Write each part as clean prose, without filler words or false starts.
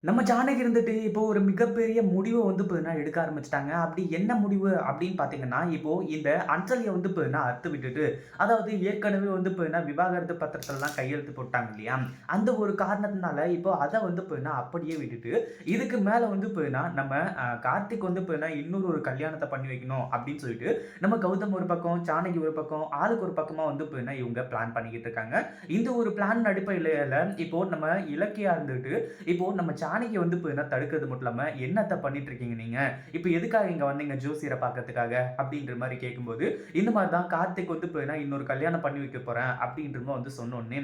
நம்ம ஜானகி இருந்துட்டு இப்போ ஒரு மிகப்பெரிய முடிவ வந்து பார்த்தீங்கன்னா எடுக்க ஆரம்பிச்சுட்டாங்க. அப்படி என்ன முடிவு அப்படின்னு பார்த்தீங்கன்னா, இப்போ இந்த அஞ்சலிய வந்து பார்த்தீங்கன்னா அறுத்து விட்டுட்டு, அதாவது ஏற்கனவே வந்து பார்த்தீங்கன்னா விவாகரத்து பத்திரத்துலலாம் கையெழுத்து போட்டாங்க இல்லையா? அந்த ஒரு காரணத்தினால இப்போ அத வந்து பார்த்தீங்கன்னா அப்படியே விட்டுட்டு, இதுக்கு மேல வந்து பார்த்தீங்கன்னா நம்ம கார்த்திக் வந்து பார்த்தீங்கன்னா இன்னொரு ஒரு கல்யாணத்த பண்ணி வைக்கணும் அப்படின்னு சொல்லிட்டு, நம்ம கௌதம் ஒரு பக்கம், ஜானகி ஒரு பக்கம், ஆளுக்கு ஒரு பக்கமா வந்து பார்த்தீங்கன்னா இவங்க பிளான் பண்ணிக்கிட்டு இருக்காங்க. இந்த ஒரு பிளான் அடிப்படையில இப்போ நம்ம இலக்கியா இருந்துட்டு இப்போ நம்ம ஜானகி வந்து பார்த்தீங்கன்னா தடுக்கிறது மட்டும் இல்லாம, "என்னத்த பண்ணிட்டு இருக்கீங்க நீங்க? இப்ப எதுக்காக இங்க வந்தீங்க ஜோசியர பார்க்கறதுக்காக?" அப்படின்ற மாரி கேட்கும்போது, இந்த மாரி தான் கார்த்திக் வந்து பார்த்தீங்கன்னா, "இன்னொரு கல்யாணம் பண்ணி வைக்க போறேன்." அப்படின்ற மாரி வந்து சொன்னோனே,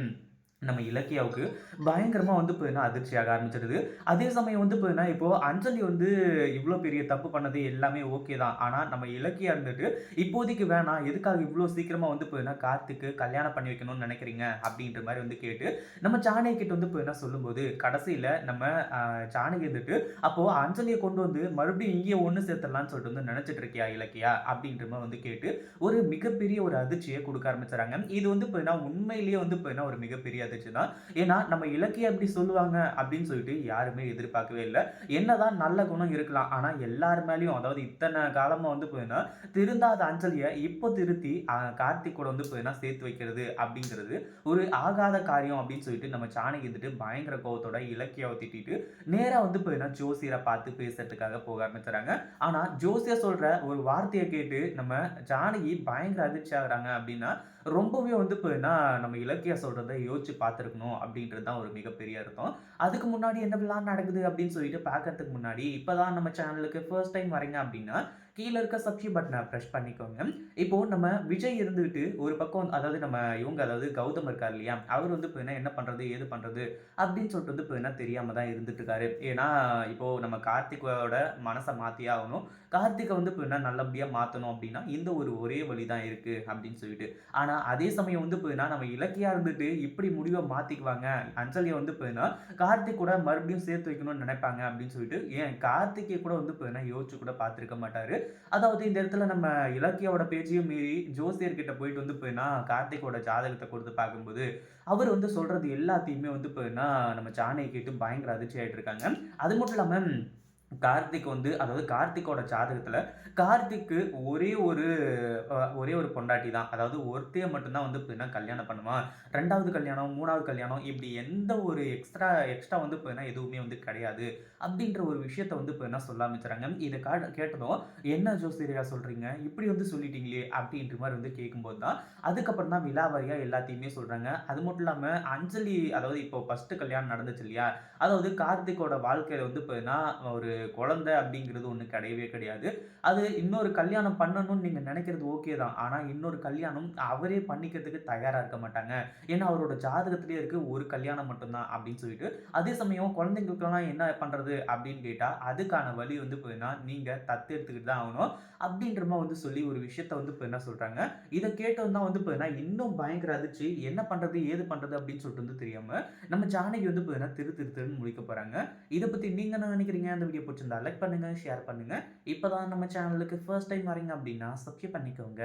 நம்ம இலக்கியாவுக்கு பயங்கரமா வந்து பார்த்தீங்கன்னா அதிர்ச்சியாக ஆரம்பிச்சுடுது. அதே சமயம் வந்து பார்த்தீங்கன்னா, இப்போ அஞ்சலி வந்து இவ்ளோ பெரிய தப்பு பண்ணது எல்லாமே ஓகே தான். ஆனா நம்ம இலக்கியா இருந்துட்டு, "இப்போதைக்கு வேணாம். எதுக்காக இவ்ளோ சீக்கிரமா வந்து பார்த்தீங்கன்னா கார்த்திக்கு கல்யாணம் பண்ணி வைக்கணும்னு நெனைக்கிறீங்க?" அப்படின்ற மாரி வந்து கேட்டு, நம்ம ஜானகி கிட்ட வந்து பார்த்தீங்கன்னா சொல்லும்போது, கடைசியில நம்ம அ ஜானகி வந்துட்டு, "அப்போ அஞ்சலிய கொண்டு வந்து மறுபடியும் இங்கேயே ஒண்ணு சேர்த்துடலாம்னு சொல்லிட்டு வந்து நெனச்சுட்டு இருக்கியா இலக்கியா?" அப்படின்ற மாரி வந்து கேட்டு, ஒரு மிகப்பெரிய ஒரு அதிர்ச்சிய குடுக்க ஆரம்பிச்சுறாங்க. இது வந்து பார்த்தீங்கன்னா, உண்மையிலேயே வந்து பார்த்தீங்கன்னா, ஒரு மிகப்பெரிய அதிர்ச்சி தான். ஏன்னா, நம்ம இலக்கியம் அப்படி சொல்லுவாங்க அப்படின்னு சொல்லிட்டு யாருமே எதிர்பார்க்கவே இல்ல. என்னதான் நல்ல குணம் இருக்கலாம். ஆனா, எல்லார் மேலயும் அதாவது இத்தன காலமா வந்து பார்த்தீங்கன்னா, திருந்தாத அஞ்சலிய இப்போ திருத்தி கார்த்திக் கூட வந்து பார்த்தீங்கன்னா, சேர்த்து வைக்கிறது அப்படிங்கிறது ஒரு ஆகாத காரியம் அப்படின்னு சொல்லிட்டு நம்ம ஜானகி வந்துட்டு பயங்கர கோவத்தோட இலக்கியாவ திட்டிட்டு, நேரா வந்து பார்த்தீங்கன்னா, ஜோசியர பார்த்து பேசுறதுக்காக போக ஆரம்பிச்சுறாங்க. ஆனா, ஜோசியர் சொல்ற ஒரு வார்த்தைய கேட்டு நம்ம ஜானகி பயங்கர அதிர்ச்சி ஆகுறாங்க அப்படின்னா, ரொம்பவே வந்து பார்த்தீங்கன்னா, நம்ம இலக்கியா சொல்றத யோசிச்சு பார்த்துருக்கணும் அப்படின்றது தான் ஒரு மிகப்பெரிய அர்த்தம். அதுக்கு முன்னாடி என்னவெல்லாம் நடக்குது அப்படின்னு சொல்லிட்டு பார்க்கறதுக்கு முன்னாடி, இப்ப தான் நம்ம சேனலுக்கு ஃபர்ஸ்ட் டைம் வரீங்க அப்படின்னா, கீழ இருக்க சப்ஸ்கிரைப் பட்டன பிரஸ் பண்ணிக்கோங்க. இப்போ நம்ம விஜய் இருந்துகிட்டு ஒரு பக்கம் அதாவது நம்ம இவங்க அதாவது கௌதம் இருக்கார் இல்லையா? அவர் வந்து பார்த்தீங்கன்னா, என்ன பண்றது? ஏது பண்றது? அப்படின்னு சொல்லிட்டு வந்து பார்த்தீங்கன்னா, தெரியாம தான் இருந்துட்டு இருக்காரு. ஏன்னா, இப்போ நம்ம கார்த்திக்கோட மனச மாத்தியே ஆகணும். கார்த்திக்க வந்து பார்த்தீங்கன்னா, நல்லபடியா மாத்தணும் அப்படின்னா, இந்த ஒரு ஒரே வழி தான் இருக்கு அப்படின்னு சொல்லிட்டு. ஆனா, அதே சமயம் வந்து பார்த்தீங்கன்னா, நம்ம இலக்கியா இருந்துட்டு இப்படி முடிவ மாத்திக்குவாங்க. அஞ்சலிய வந்து பார்த்தீங்கன்னா, கார்த்திக் கூட மறுபடியும் சேர்த்து வைக்கணும்னு நினைப்பாங்க அப்படின்னு சொல்லிட்டு, ஏன் கார்த்திக்கே கூட வந்து பார்த்தீங்கன்னா, யோசிச்சு கூட பார்த்திருக்க மாட்டாரு. அதாவது இந்த இடத்துல நம்ம இலக்கியாவோட பேச்சையும் மீறி ஜோசியர் கிட்ட போயிட்டு வந்து பார்த்தீங்கன்னா, கார்த்திக்கோட ஜாதகத்த கொடுத்து பார்க்கும்போது, அவர் வந்து சொல்றது எல்லாத்தையுமே வந்து பார்த்தீங்கன்னா, நம்ம ஜானகி கேட்டு பயங்கர அதிர்ச்சி ஆயிட்டு இருக்காங்க. அது மட்டும் இல்லாம கார்த்திக் வந்து அதாவது கார்த்திக்கோட ஜாதகத்துல, கார்த்திக்கு ஒரே ஒரு ஒரே ஒரு பொண்டாட்டி தான். அதாவது ஒருத்திய மட்டும் தான் வந்து பார்த்தீங்கன்னா கல்யாணம் பண்ணுவான். 2வது கல்யாணம், 3வது கல்யாணம் இப்படி எந்த ஒரு எக்ஸ்ட்ரா வந்து பார்த்தீங்கன்னா எதுவுமே வந்து கிடையாது. அப்படின்ற ஒரு விஷயத்த வந்து பார்த்தீங்கன்னா சொல்ல ஆரம்பிச்சுறாங்க. இத கேட்டதும், "என்ன ஜோசியரையா சொல்றீங்க? இப்படி வந்து சொல்லிட்டீங்களே!" அப்படின்ற மாரி வந்து கேட்கும்போது தான், அதுக்கப்புறம் தான் விலாவாரியா எல்லாத்தையுமே சொல்றாங்க. அது மட்டும் இல்லாம அஞ்சலி அதாவது இப்போ ஃபர்ஸ்ட்டு கல்யாணம் நடந்துச்சு இல்லையா? அதாவது கார்த்திக்கோட வாழ்க்கையில வந்து பார்த்தீங்கன்னா, ஒரு குழந்தை அப்படிங்கிறது ஒண்ணு கிடையவே கிடையாது. அது இன்னொரு கல்யாணம் பண்ணணும்னு நீங்க நினைக்கிறது ஓகே தான். ஆனா, இன்னொரு கல்யாணம் அவரே பண்ணிக்கிறதுக்கு தயாரா இருக்க மாட்டாங்க. ஏன்னா, அவரோட ஜாதகத்திலேயே இருக்கு ஒரு கல்யாணம் மட்டும் தான் அப்படின்னு சொல்லிட்டு. அதே சமயம் குழந்தைங்களுக்கெல்லாம் என்ன பண்றது அப்படின்னு கேட்டா, அதுக்கான வழி வந்து பார்த்தீங்கன்னா, நீங்க தத்து எடுத்துக்கிட்டு தான் ஆகணும். அப்படின்ற மாரி வந்து சொல்லி ஒரு விஷயத்த வந்து இப்ப என்ன சொல்றாங்க. இத கேட்டதும் தான் வந்து பார்த்தீங்கன்னா, இன்னும் பயங்கர அதிர்ச்சி. என்ன பண்றது? ஏது பண்றது? அப்படின்னு சொல்லிட்டு வந்து தெரியாம, நம்ம ஜானகி வந்து பார்த்தீங்கன்னா, திரு திரு திருன்னு முழிக்க போறாங்க. இத பத்தி நீங்க என்ன நினைக்கிறீங்க? இந்த வீடியோ புடிச்சிருந்தா லைக் பண்ணுங்க, ஷேர் பண்ணுங்க. இப்ப தான் நம்ம சேனலுக்கு ஃபர்ஸ்ட் டைம் வரீங்க அப்படின்னா, சப்ஸ்கிரைப் பண்ணிக்கோங்க.